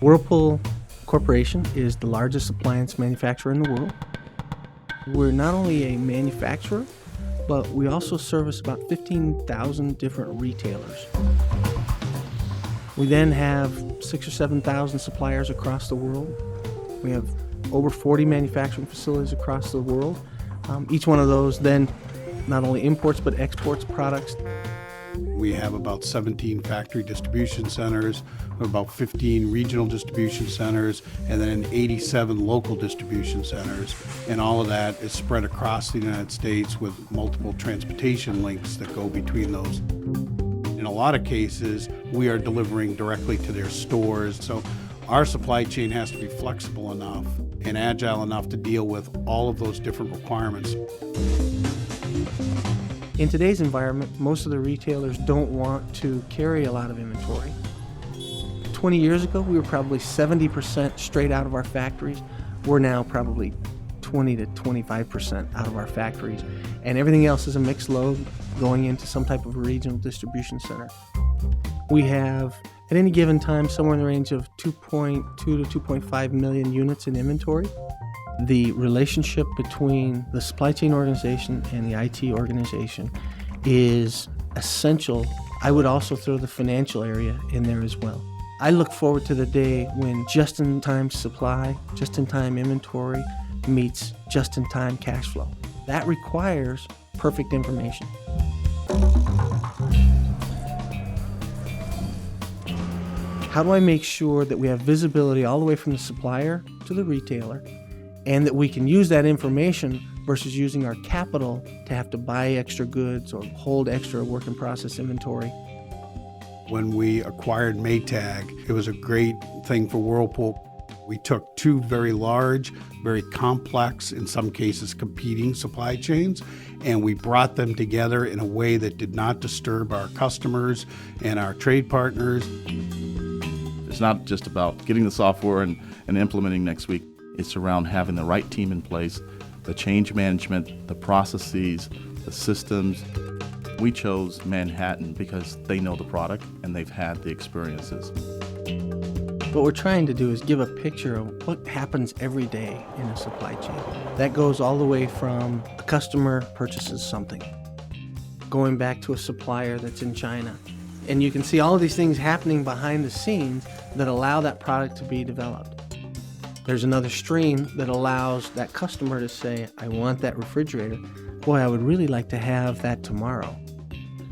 Whirlpool Corporation is the largest appliance manufacturer in the world. We're not only a manufacturer, but we also service about 15,000 different retailers. We then have 6,000 or 7,000 suppliers across the world. We have over 40 manufacturing facilities across the world. Each one of those then not only imports but exports products. We have about 17 factory distribution centers, about 15 regional distribution centers, and then 87 local distribution centers. And all of that is spread across the United States with multiple transportation links that go between those. In a lot of cases, we are delivering directly to their stores. So our supply chain has to be flexible enough and agile enough to deal with all of those different requirements. In today's environment, most of the retailers don't want to carry a lot of inventory. 20 years ago, we were probably 70% straight out of our factories. We're now probably 20 to 25% out of our factories. And everything else is a mixed load going into some type of regional distribution center. We have, at any given time, somewhere in the range of 2.2 to 2.5 million units in inventory. The relationship between the supply chain organization and the IT organization is essential. I would also throw the financial area in there as well. I look forward to the day when just-in-time supply, just-in-time inventory meets just-in-time cash flow. That requires perfect information. How do I make sure that we have visibility all the way from the supplier to the retailer, and that we can use that information versus using our capital to have to buy extra goods or hold extra work in process inventory? When we acquired Maytag, it was a great thing for Whirlpool. We took two very large, very complex, in some cases competing supply chains, and we brought them together in a way that did not disturb our customers and our trade partners. It's not just about getting the software and implementing next week. It's around having the right team in place, the change management, the processes, the systems. We chose Manhattan because they know the product and they've had the experiences. What we're trying to do is give a picture of what happens every day in a supply chain. That goes all the way from a customer purchases something, going back to a supplier that's in China. And you can see all of these things happening behind the scenes that allow that product to be developed. There's another stream that allows that customer to say, I want that refrigerator. Boy, I would really like to have that tomorrow.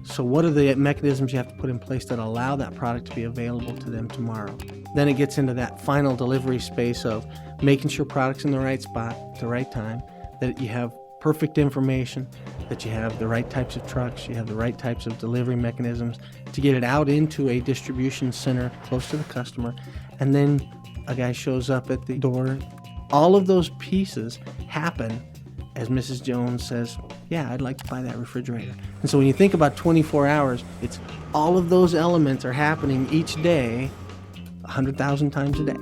So what are the mechanisms you have to put in place that allow that product to be available to them tomorrow? Then it gets into that final delivery space of making sure product's in the right spot at the right time, that you have perfect information, that you have the right types of trucks, you have the right types of delivery mechanisms to get it out into a distribution center close to the customer, and then a guy shows up at the door. All of those pieces happen as Mrs. Jones says, yeah, I'd like to buy that refrigerator. And so when you think about 24 hours, it's all of those elements are happening each day, 100,000 times a day.